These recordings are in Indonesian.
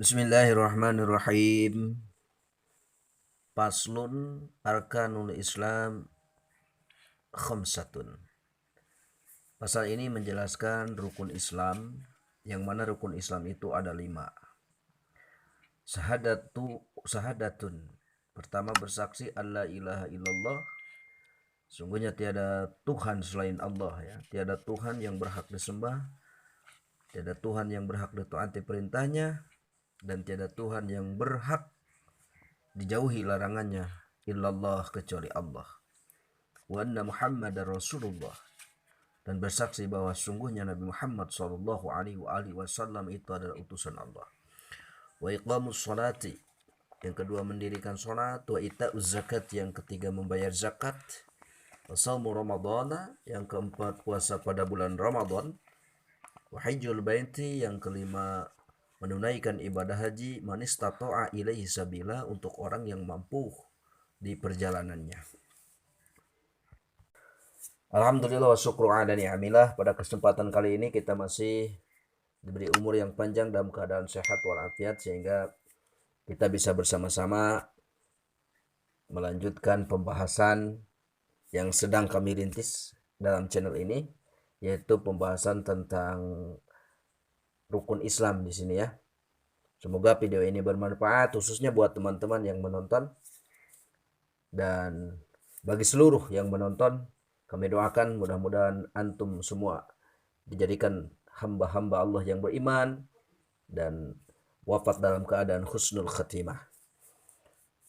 Bismillahirrahmanirrahim. Paslun arkanul Islam khamsatun. Pasal ini menjelaskan rukun Islam, yang mana rukun Islam itu ada 5. Sahadatun. Pertama, bersaksi alla ilaha illallah, sungguhnya tiada Tuhan selain Allah, ya. Tiada Tuhan yang berhak disembah, tiada Tuhan yang berhak ditaati perintahnya, dan tiada Tuhan yang berhak dijauhi larangannya illallah, kecuali Allah. Wa anna Muhammadar Rasulullah, dan bersaksi bahwa sungguhnya Nabi Muhammad sallallahu alaihi wasallam itu adalah utusan Allah. Wa iqamus salati, yang kedua mendirikan salat. Wa ita'uz zakat, yang ketiga membayar zakat. Wa shaumu ramadhana, yang keempat puasa pada bulan Ramadan. Wa hajjul baiti, yang kelima menunaikan ibadah haji, man istata'a ilaihi sabila, untuk orang yang mampu di perjalanannya. Alhamdulillah wa syukru ala ni'amillah. Pada kesempatan kali ini kita masih diberi umur yang panjang dalam keadaan sehat walafiat, sehingga kita bisa bersama-sama melanjutkan pembahasan yang sedang kami rintis dalam channel ini, yaitu pembahasan tentang rukun Islam di sini, ya. Semoga video ini bermanfaat khususnya buat teman-teman yang menonton, dan bagi seluruh yang menonton kami doakan mudah-mudahan antum semua dijadikan hamba-hamba Allah yang beriman dan wafat dalam keadaan husnul khatimah.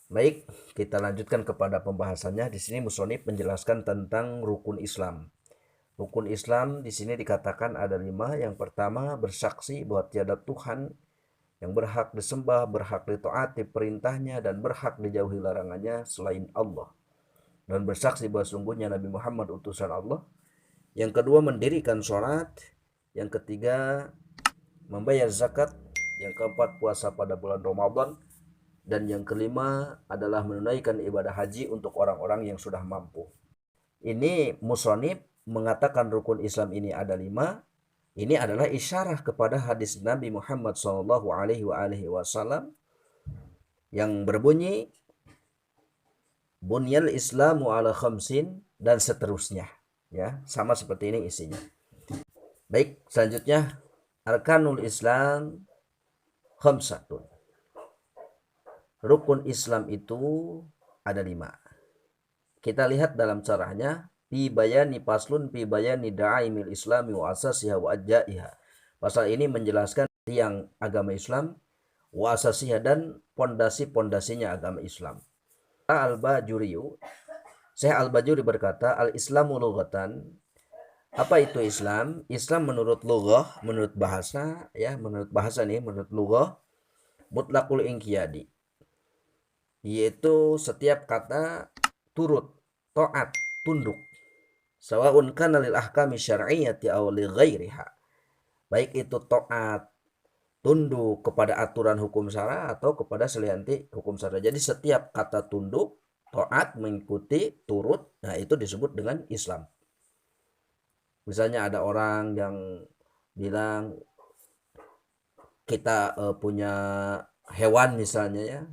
Baik, kita lanjutkan kepada pembahasannya. Di sini musonif menjelaskan tentang rukun Islam. Rukun Islam di sini dikatakan ada 5. Yang pertama, bersaksi bahwa tiada Tuhan yang berhak disembah, berhak ditaati perintahnya, dan berhak dijauhi larangannya selain Allah. Dan bersaksi bahwa sungguhnya Nabi Muhammad utusan Allah. Yang kedua, mendirikan sholat. Yang ketiga, membayar zakat. Yang keempat, puasa pada bulan Ramadan. Dan yang kelima adalah menunaikan ibadah haji untuk orang-orang yang sudah mampu. Ini musonib mengatakan rukun Islam ini ada 5. Ini adalah isyarah kepada hadis Nabi Muhammad sallallahu alaihi wasallam yang berbunyi bunyal Islamu ala khamsin, dan seterusnya, ya, sama seperti ini isinya. Baik, selanjutnya arkanul Islam khamsatun. Rukun Islam itu ada 5. Kita lihat dalam caranya. Fi bayani paslun fi bayani da'aimil islami wa asasiha wa ajaiha. Pasal ini menjelaskan tiang agama Islam, wa asasiha, dan pondasi-pondasinya agama Islam. Al-Bajuriyu, Syekh Al-Bajuri berkata, al-Islamu lughatan. Apa itu Islam? Islam menurut lughah, menurut bahasa, ya, menurut bahasa nih, menurut lughah, mutlaqul inqiyadi, yaitu setiap kata turut, taat, tunduk. Sawaun kana lil ahkami syar'iyyati aw li ghairiha. Baik itu taat, tunduk kepada aturan hukum syara atau kepada selianti hukum syara. Jadi setiap kata tunduk, taat, mengikuti, turut, nah itu disebut dengan Islam. Misalnya ada orang yang bilang kita punya hewan misalnya, ya,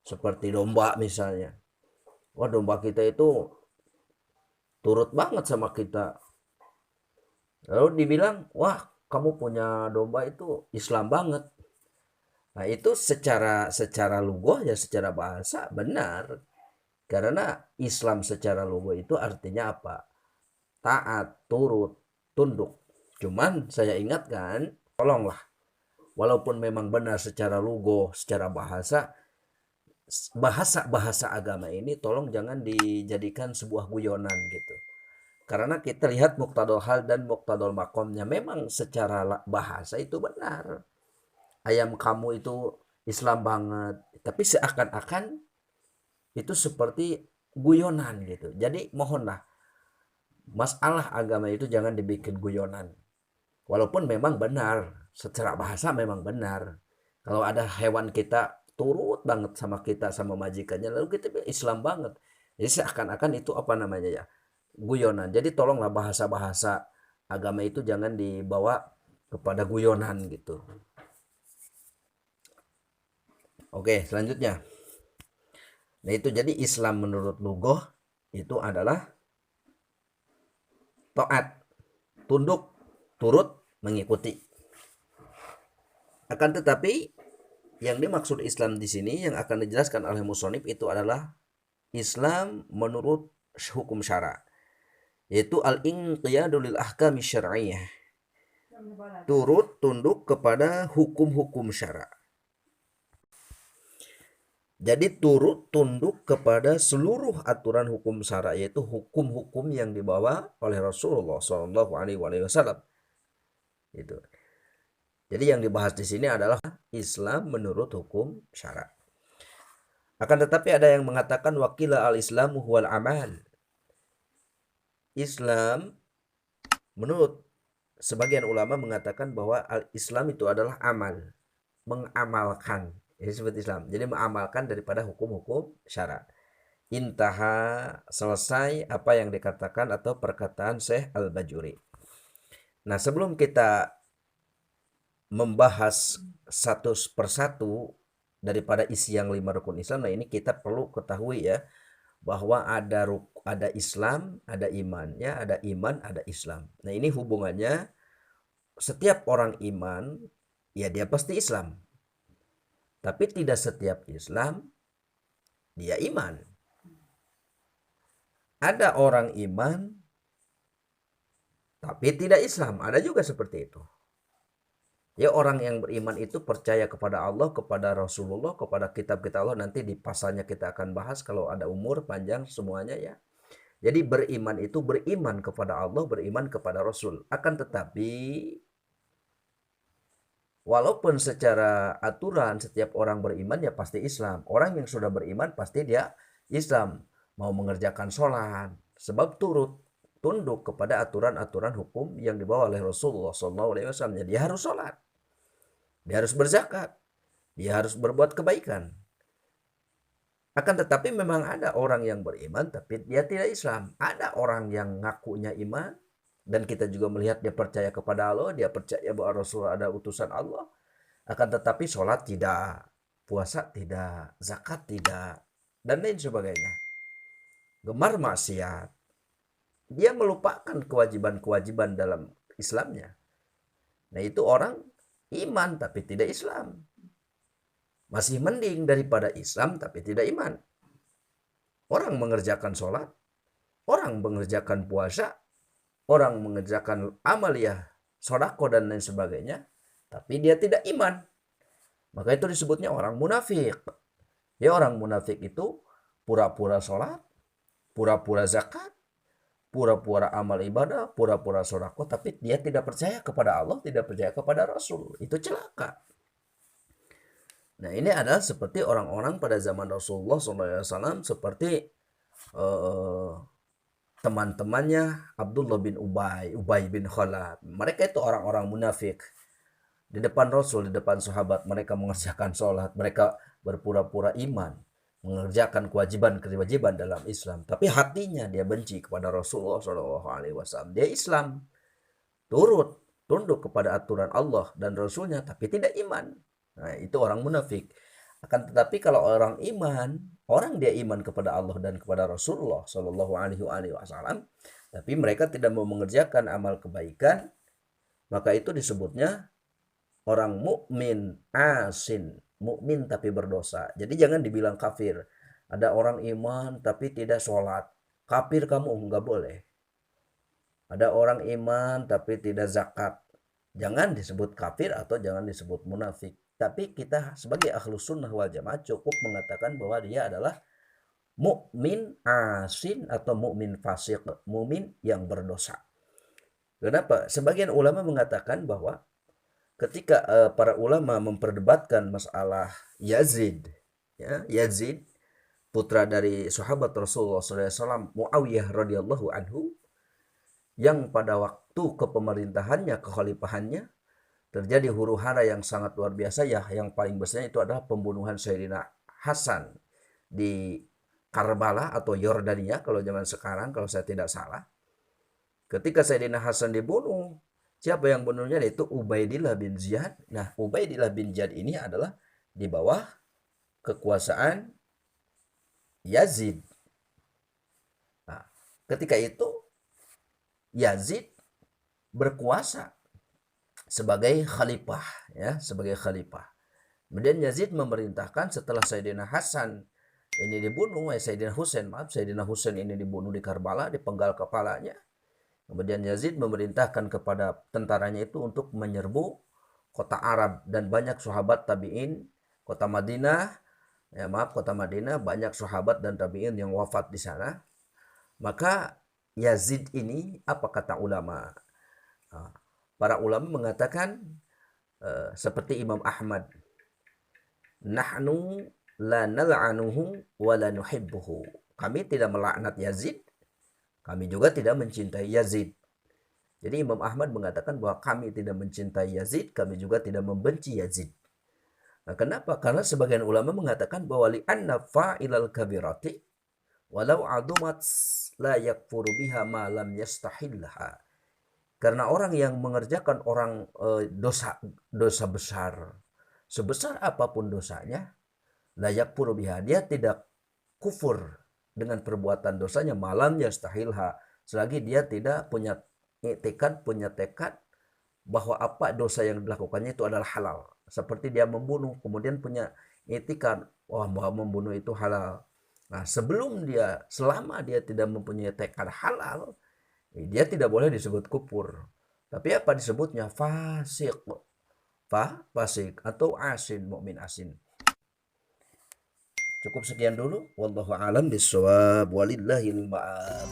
seperti domba misalnya. Wah, domba kita itu turut banget sama kita. Lalu dibilang, wah, kamu punya domba itu Islam banget. Nah, itu secara lughah, ya, secara bahasa benar. Karena Islam secara lughah itu artinya apa? Taat, turut, tunduk. Cuman saya ingatkan, tolonglah, walaupun memang benar secara lughah, secara bahasa agama ini tolong jangan dijadikan sebuah guyonan gitu. Karena kita lihat muqtadul hal dan muqtadul makomnya, memang secara bahasa itu benar. Ayam kamu itu Islam banget, tapi seakan-akan itu seperti guyonan gitu. Jadi mohonlah, masalah agama itu jangan dibikin guyonan. Walaupun memang benar, secara bahasa memang benar. Kalau ada hewan kita turut banget sama kita, sama majikannya, lalu kita Islam banget. Jadi seakan-akan itu apa namanya, ya, guyonan. Jadi tolonglah bahasa-bahasa agama itu jangan dibawa kepada guyonan gitu. Oke, selanjutnya. Nah itu jadi Islam menurut lughah itu adalah taat, tunduk, turut, mengikuti. Akan tetapi yang dimaksud Islam di sini yang akan dijelaskan oleh musonib itu adalah Islam menurut hukum syara, yaitu al-inqiyadu lil ahkami syar'iyyah, turut tunduk kepada hukum-hukum syara. Jadi turut tunduk kepada seluruh aturan hukum syara, yaitu hukum-hukum yang dibawa oleh Rasulullah SAW. Itu. Jadi yang dibahas di sini adalah Islam menurut hukum syara. Akan tetapi ada yang mengatakan wakila al-Islamu huwal amal. Islam menurut sebagian ulama mengatakan bahwa al-Islam itu adalah amal, mengamalkan. Ini disebut Islam. Jadi mengamalkan daripada hukum-hukum syara. Intaha, selesai apa yang dikatakan atau perkataan Syekh Al-Bajuri. Nah, sebelum kita membahas satu persatu daripada isi yang 5 rukun Islam, nah ini kita perlu ketahui ya, bahwa ada Islam, ada iman, ya, ada iman, ada Islam. Nah, ini hubungannya setiap orang iman, ya dia pasti Islam. Tapi tidak setiap Islam dia iman. Ada orang iman tapi tidak Islam, ada juga seperti itu. Ya, orang yang beriman itu percaya kepada Allah, kepada Rasulullah, kepada kitab-kitab Allah. Nanti di pasalnya kita akan bahas kalau ada umur panjang semuanya ya. Jadi beriman itu beriman kepada Allah, beriman kepada Rasul. Akan tetapi walaupun secara aturan setiap orang beriman ya pasti Islam. Orang yang sudah beriman pasti dia Islam. Mau mengerjakan sholat. Sebab tunduk kepada aturan-aturan hukum yang dibawa oleh Rasulullah SAW. Dia harus sholat. Dia harus berzakat. Dia harus berbuat kebaikan. Akan tetapi memang ada orang yang beriman tapi dia tidak Islam. Ada orang yang ngakunya iman. Dan kita juga melihat dia percaya kepada Allah, dia percaya bahwa Rasul ada utusan Allah. Akan tetapi sholat tidak, puasa tidak, zakat tidak, dan lain sebagainya. Gemar maksiat. Dia melupakan kewajiban-kewajiban dalam Islamnya. Nah itu orang iman tapi tidak Islam. Masih mending daripada Islam tapi tidak iman. Orang mengerjakan sholat, orang mengerjakan puasa, orang mengerjakan amaliyah, sodako dan lain sebagainya, tapi dia tidak iman. Maka itu disebutnya orang munafik. Ya, orang munafik itu pura-pura sholat, pura-pura zakat, pura-pura amal ibadah, pura-pura sodako, tapi dia tidak percaya kepada Allah, tidak percaya kepada Rasul. Itu celaka. Nah ini adalah seperti orang-orang pada zaman Rasulullah SAW, seperti teman-temannya Abdullah bin Ubay bin Khalaf. Mereka itu orang-orang munafik. Di depan Rasul, di depan sahabat, mereka mengerjakan sholat, mereka berpura-pura iman, mengerjakan kewajiban-kewajiban dalam Islam. Tapi hatinya dia benci kepada Rasulullah SAW. Dia Islam, tunduk kepada aturan Allah dan Rasulnya, tapi tidak iman. Nah itu orang munafik. Akan tetapi kalau orang iman, orang dia iman kepada Allah dan kepada Rasulullah Shallallahu Alaihi Wasallam, tapi mereka tidak mau mengerjakan amal kebaikan, maka itu disebutnya orang mukmin asin, mukmin tapi berdosa. Jadi jangan dibilang kafir. Ada orang iman tapi tidak sholat, kafir kamu, nggak boleh. Ada orang iman tapi tidak zakat, jangan disebut kafir atau jangan disebut munafik. Tapi kita sebagai ahlus sunnah wal jamaah cukup mengatakan bahwa dia adalah mukmin asin atau mukmin fasik, mukmin yang berdosa. Kenapa? Sebagian ulama mengatakan bahwa ketika para ulama memperdebatkan masalah Yazid, ya, Yazid putra dari sahabat Rasulullah SAW, Muawiyah radhiyallahu anhu, yang pada waktu kepemerintahannya, kekhalifahannya, terjadi huru hara yang sangat luar biasa ya. Yang paling besar itu adalah pembunuhan Sayyidina Hasan di Karbala atau Yordania kalau zaman sekarang kalau saya tidak salah. Ketika Sayyidina Hasan dibunuh, siapa yang bunuhnya? Itu Ubaidillah bin Ziyad. Nah, Ubaidillah bin Ziyad ini adalah di bawah kekuasaan Yazid. Nah, ketika itu Yazid berkuasa sebagai khalifah, ya, sebagai khalifah. Kemudian Yazid memerintahkan setelah Sayyidina Hasan ini dibunuh, Sayyidina Husain ini dibunuh di Karbala, dipenggal kepalanya. Kemudian Yazid memerintahkan kepada tentaranya itu untuk menyerbu kota Arab, dan banyak sahabat tabi'in, kota Madinah banyak sahabat dan tabi'in yang wafat di sana. Maka Yazid ini, apa kata ulama? Para ulama mengatakan seperti Imam Ahmad, nahnu la nal'anuhu wa la nuhibbuhu. Kami tidak melaknat Yazid, kami juga tidak mencintai Yazid. Jadi Imam Ahmad mengatakan bahwa kami tidak mencintai Yazid, kami juga tidak membenci Yazid. Nah, kenapa? Karena sebagian ulama mengatakan bahwa li'anna fa'ilal kabirati walau adumat la yakfuru biha ma lam yastahillaha. Karena orang yang mengerjakan dosa besar, sebesar apapun dosanya, la yakfuru biha, dia tidak kufur dengan perbuatan dosanya, malam yastahilha, selagi dia tidak punya tekad bahwa apa dosa yang dilakukannya itu adalah halal. Seperti dia membunuh, kemudian punya etikat, bahwa membunuh itu halal. Nah, selama dia tidak mempunyai tekad halal, dia tidak boleh disebut kufur. Tapi apa disebutnya? Fasik. Fasik atau asin, mukmin asin. Cukup sekian dulu. Wallahu a'lam bishawab. Walillahil ma'ab.